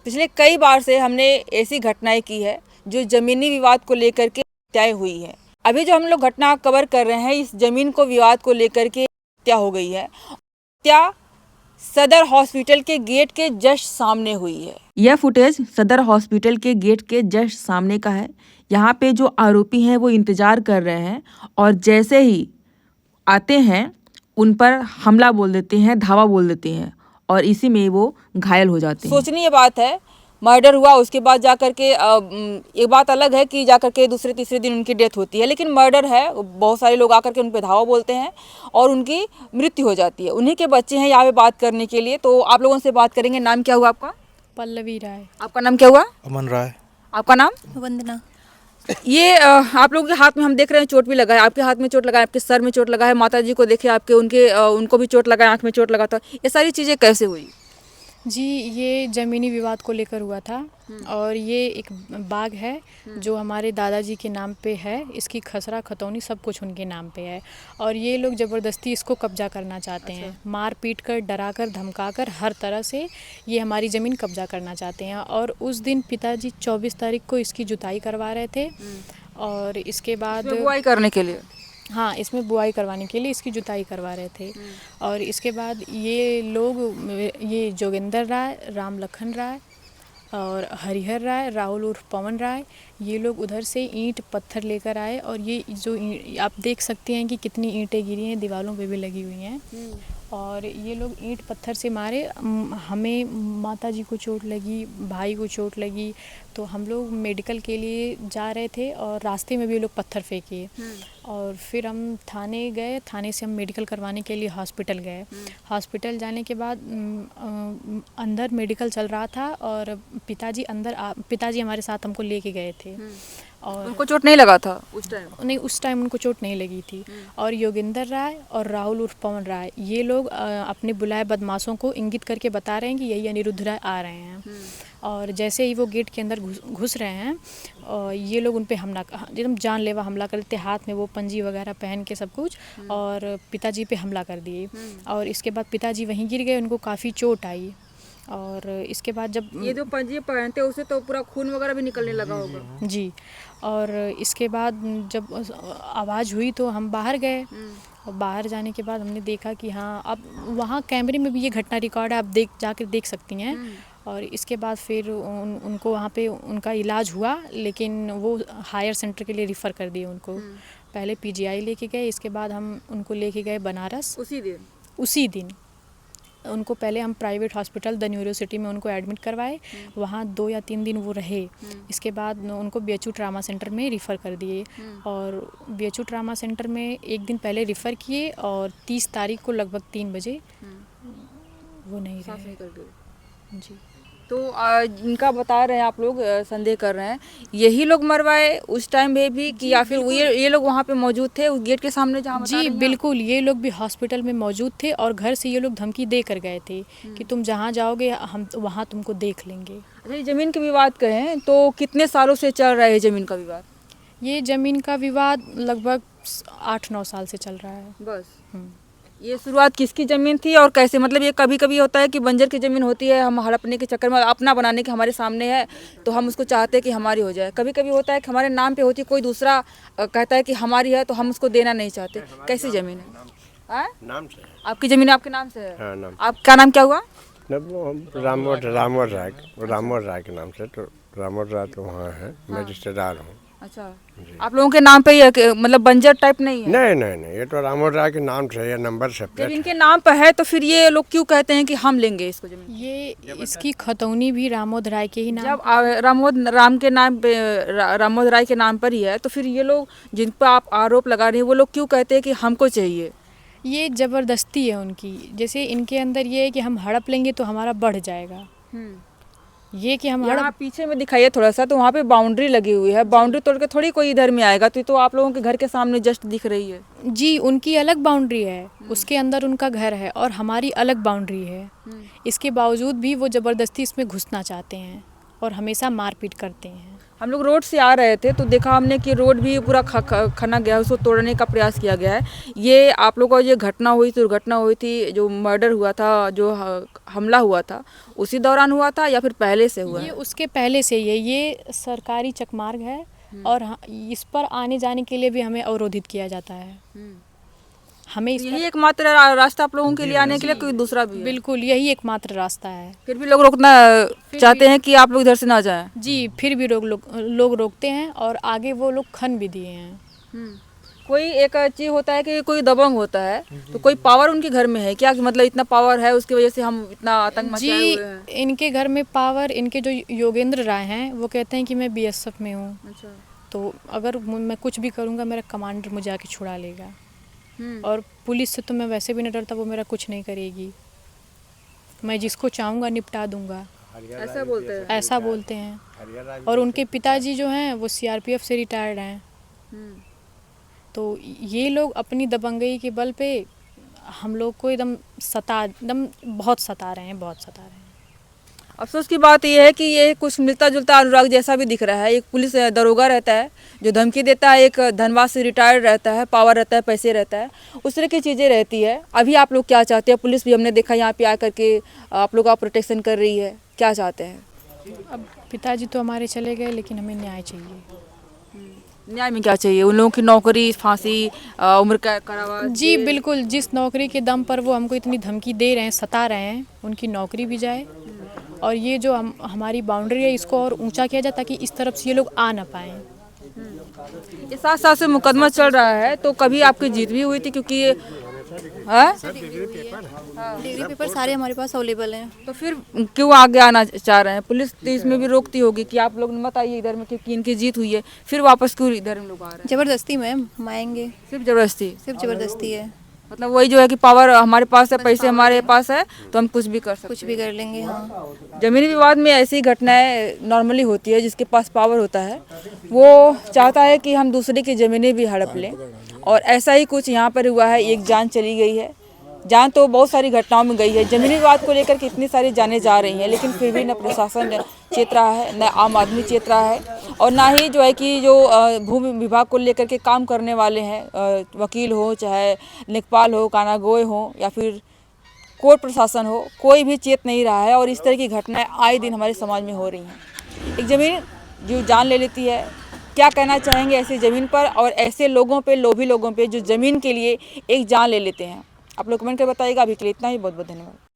पिछले कई बार से हमने ऐसी घटनाएं की है जो ज़मीनी विवाद को लेकर के हत्याएं हुई है। अभी जो हम लोग घटना कवर कर रहे हैं, इस ज़मीन को विवाद को लेकर के हत्या हो गई है। हत्या सदर हॉस्पिटल के गेट के जस्ट सामने हुई है। यह फुटेज सदर हॉस्पिटल के गेट के जस्ट सामने का है। यहाँ पे जो आरोपी हैं वो इंतजार कर रहे हैं और जैसे ही आते हैं उन पर हमला बोल देते हैं, धावा बोल देते हैं और इसी में वो घायल हो जाते हैं। सोचनी ये बात है, मर्डर हुआ उसके बाद जाकर के एक बात अलग है कि जाकर के दूसरे तीसरे दिन उनकी डेथ होती है, लेकिन मर्डर है, बहुत सारे लोग आकर के उन पर धावा बोलते हैं और उनकी मृत्यु हो जाती है। उन्हीं के बच्चे हैं यहाँ पे बात करने के लिए, तो आप लोगों से बात करेंगे। नाम क्या हुआ आपका? पल्लवी राय। आपका नाम क्या हुआ? अमन राय। आपका नाम? वंदना। ये आप लोगों के हाथ में हम देख रहे हैं चोट भी लगा है, आपके हाथ में चोट लगा है, आपके सर में चोट लगा है, माता जी को देखे आपके, उनको भी चोट लगा है, आँख में चोट लगा था। ये सारी चीज़ें कैसे हुई? जी, ये ज़मीनी विवाद को लेकर हुआ था और ये एक बाग है जो हमारे दादाजी के नाम पे है। इसकी खसरा खतौनी सब कुछ उनके नाम पे है और ये लोग ज़बरदस्ती इसको कब्जा करना चाहते हैं। मार पीट कर, डरा कर, धमका कर, हर तरह से ये हमारी ज़मीन कब्जा करना चाहते हैं। और उस दिन पिताजी 24 तारीख को इसकी जुताई करवा रहे थे और इसके बाद बुआई करने के लिए, हाँ, इसमें बुआई करवाने के लिए इसकी जुताई करवा रहे थे। और इसके बाद ये लोग, ये जोगिंदर राय, राम लखन राय और हरिहर राय, राहुल उर्फ पवन राय, ये लोग उधर से ईंट पत्थर लेकर आए और ये जो आप देख सकते हैं कि कितनी ईंटें गिरी हैं, दीवारों पे भी लगी हुई हैं। और ये लोग ईंट पत्थर से मारे। हमें, माता जी को चोट लगी, भाई को चोट लगी, तो हम लोग मेडिकल के लिए जा रहे थे और रास्ते में भी ये लोग पत्थर फेंके। और फिर हम थाने गए, थाने से हम मेडिकल करवाने के लिए हॉस्पिटल गए। हॉस्पिटल जाने के बाद अंदर मेडिकल चल रहा था और पिताजी हमारे साथ हमको लेके गए थे। और उनको चोट नहीं लगा था उस टाइम? नहीं, उस टाइम उनको चोट नहीं लगी थी। और योगिंदर राय और राहुल उर्फ पवन राय, ये लोग अपने बुलाए बदमाशों को इंगित करके बता रहे हैं कि यही अनिरुद्ध राय आ रहे हैं। और जैसे ही वो गेट के अंदर घुस रहे हैं और ये लोग उन पे हमला, एकदम जानलेवा हमला करते, हाथ में वो पंजी वगैरह पहन के सब कुछ, और पिताजी पे हमला कर दिए। और इसके बाद पिताजी वहीं गिर गए, उनको काफ़ी चोट आई। और इसके बाद जब ये जो पंजे पहनते उसे तो पूरा खून वगैरह भी निकलने लगा होगा। जी, और इसके बाद जब आवाज़ हुई तो हम बाहर गए और बाहर जाने के बाद हमने देखा कि हाँ, अब वहाँ कैमरे में भी ये घटना रिकॉर्ड है, आप जाकर देख सकती हैं। और इसके बाद फिर उनको वहाँ पे उनका इलाज हुआ, लेकिन वो हायर सेंटर के लिए रिफ़र कर दिए उनको। पहले पीजीआई लेके गए, इसके बाद हम उनको लेके गए बनारस। उसी दिन उनको पहले हम प्राइवेट हॉस्पिटल द न्यूरोसिटी में उनको एडमिट करवाए। वहाँ 2 या 3 दिन वो रहे। इसके बाद उनको बीएचयू ट्रामा सेंटर में रिफ़र कर दिए और बीएचयू ट्रामा सेंटर में एक दिन पहले रिफ़र किए और 30 तारीख को लगभग 3 बजे वो नहीं रहे। जी, तो इनका बता रहे हैं आप लोग, संदेह कर रहे हैं यही लोग मरवाए उस टाइम में भी कि या फिर ये लोग वहाँ पे मौजूद थे उस गेट के सामने जहाँ बता रही जी हैं? बिल्कुल, ये लोग भी हॉस्पिटल में मौजूद थे और घर से ये लोग धमकी दे कर गए थे कि तुम जहाँ जाओगे हम वहाँ तुमको देख लेंगे। अच्छा, ये ज़मीन के विवाद कहें तो कितने सालों से चल रहा है ज़मीन का विवाद? ये ज़मीन का विवाद लगभग 8-9 साल से चल रहा है बस। ये शुरुआत किसकी ज़मीन थी और कैसे? मतलब ये कभी कभी होता है कि बंजर की ज़मीन होती है, हम हड़पने के चक्कर में, अपना बनाने के हमारे सामने है तो हम उसको चाहते हैं कि हमारी हो जाए। कभी कभी होता है कि हमारे नाम पे होती है, कोई दूसरा कहता है कि हमारी है तो हम उसको देना नहीं चाहते। कैसी ज़मीन है? नाम से आपकी ज़मीन आपके नाम से है? हाँ, नाम। आपका नाम क्या हुआ? रामवर राय के नाम से। तो रामवर राय तो वहाँ है, मैं रिश्तेदार हूँ। अच्छा, आप लोगों के नाम पे ही है, मतलब बंजर टाइप नहीं है? नहीं, ये तो रामवर राय के नाम से, ये नंबर से जब इनके नाम पर है तो फिर ये लोग क्यों कहते हैं कि हम लेंगे इसको ज़मीन? ये इसकी खतौनी भी रामोद राय के ही नाम। जब रामोद राय के नाम पर ही है तो फिर ये लोग जिन पर आप आरोप लगा रहे हैं वो लोग क्यों कहते हैं कि हमको चाहिए? ये ज़बरदस्ती है उनकी। जैसे इनके अंदर ये है कि हम हड़प लेंगे तो हमारा बढ़ जाएगा। ये कि हम यहाँ पीछे में दिखाइए थोड़ा सा, तो वहाँ पे बाउंड्री लगी हुई है, बाउंड्री तोड़ के थोड़ी कोई इधर में आएगा। तो आप लोगों के घर के सामने जस्ट दिख रही है। जी, उनकी अलग बाउंड्री है, उसके अंदर उनका घर है और हमारी अलग बाउंड्री है। इसके बावजूद भी वो ज़बरदस्ती इसमें घुसना चाहते हैं। और हमेशा मारपीट करते हैं। हम लोग रोड से आ रहे थे तो देखा हमने कि रोड भी पूरा खना गया है, उसको तोड़ने का प्रयास किया गया है। ये आप लोगों को ये घटना हुई थी, दुर्घटना हुई थी, जो मर्डर हुआ था, जो हमला हुआ था, उसी दौरान हुआ था या फिर पहले से हुआ ये है? उसके पहले से ही है। ये सरकारी चकमार्ग है और इस पर आने जाने के लिए भी हमें अवरोधित किया जाता है। हमें इस यही एकमात्र रास्ता आप लोगों के लिए आने के लिए, कोई दूसरा भी है? बिल्कुल यही एकमात्र रास्ता है। फिर भी लोग रोकना चाहते हैं कि आप लोग इधर से ना जाएं। जी, फिर भी लोग रोकते हैं और आगे वो लोग खन भी दिए हैं। कोई एक चीज होता है कि कोई दबंग होता है, तो कोई पावर उनके घर में है क्या, कि मतलब इतना पावर है उसकी वजह से हम इतना आतंक मचाए जी, हुए हैं? इनके घर में पावर, इनके जो योगेंद्र राय हैं वो कहते हैं कि मैं बीएसएफ में हूँ, अच्छा। तो अगर मैं कुछ भी करूँगा मेरा कमांडर मुझे आके छुड़ा लेगा। और पुलिस से तो मैं वैसे भी नहीं डरता, वो मेरा कुछ नहीं करेगी, मैं जिसको चाहूँगा निपटा दूँगा, ऐसा बोलते हैं? ऐसा बोलते हैं। और उनके पिताजी जो हैं वो सीआरपीएफ से रिटायर्ड हैं। तो ये लोग अपनी दबंगई के बल पे हम लोग को एकदम बहुत सता रहे हैं, बहुत सता रहे हैं। अफसोस की बात यह है कि ये कुछ मिलता जुलता अनुराग जैसा भी दिख रहा है। एक पुलिस दरोगा रहता है जो धमकी देता है, एक धनबाद से रिटायर्ड रहता है, पावर रहता है, पैसे रहता है, उस तरह की चीज़ें रहती है। अभी आप लोग क्या चाहते हैं? पुलिस भी हमने देखा यहाँ पे आकर के आप लोग का प्रोटेक्शन कर रही है, क्या चाहते हैं? अब पिताजी तो हमारे चले गए, लेकिन हमें न्याय चाहिए। न्याय में क्या चाहिए? उन लोगों की नौकरी, फांसी, उम्र का कारावास? जी बिल्कुल, जिस नौकरी के दम पर वो हमको इतनी धमकी दे रहे हैं, सता रहे हैं, उनकी नौकरी भी जाए और ये जो हमारी बाउंड्री है इसको और ऊंचा किया जाए ताकि इस तरफ से ये लोग आ ना पाएँ। ये 7 साल से मुकदमा चल रहा है, तो कभी आपकी जीत भी हुई थी? क्योंकि ये डिग्री पेपर सारे हमारे पास अवेलेबल हैं। तो फिर क्यों आगे आना चाह रहे हैं? पुलिस तो इसमें भी रोकती होगी कि आप लोग मत आइए इधर में, क्योंकि इनकी जीत हुई है, फिर वापस क्यों इधर में लोग आ रहे हैं? ज़बरदस्ती मैम, हम आएंगे, सिर्फ जबरदस्ती? सिर्फ ज़बरदस्ती है, मतलब वही जो है कि पावर हमारे पास है, पैसे हमारे पास है, तो हम कुछ भी कर सकते कुछ भी कर लेंगे। हाँ, जमीनी विवाद में ऐसी घटनाएं नॉर्मली होती है। जिसके पास पावर होता है वो चाहता है कि हम दूसरे की ज़मीनें भी हड़प लें, और ऐसा ही कुछ यहाँ पर हुआ है। एक जान चली गई है, जान तो बहुत सारी घटनाओं में गई है। जमीनी विवाद को लेकर के इतनी सारी जानें जा रही हैं, लेकिन फिर भी न प्रशासन चेत रहा है, न आम आदमी चेत रहा है, और ना ही जो है कि जो भूमि विभाग को लेकर के काम करने वाले हैं, वकील हो, चाहे लेखपाल हो, कानागोए हो, या फिर कोर्ट प्रशासन हो, कोई भी चेत नहीं रहा है। और इस तरह की घटनाएं आए दिन हमारे समाज में हो रही हैं। एक ज़मीन जो जान ले लेती है, क्या कहना चाहेंगे ऐसी ज़मीन पर और ऐसे लोगों पे, लोभी लोगों पे, जो ज़मीन के लिए एक जान ले लेते हैं? आप लोग कमेंट कर बताइएगा। अभी के लिए इतना ही, बहुत बहुत धन्यवाद।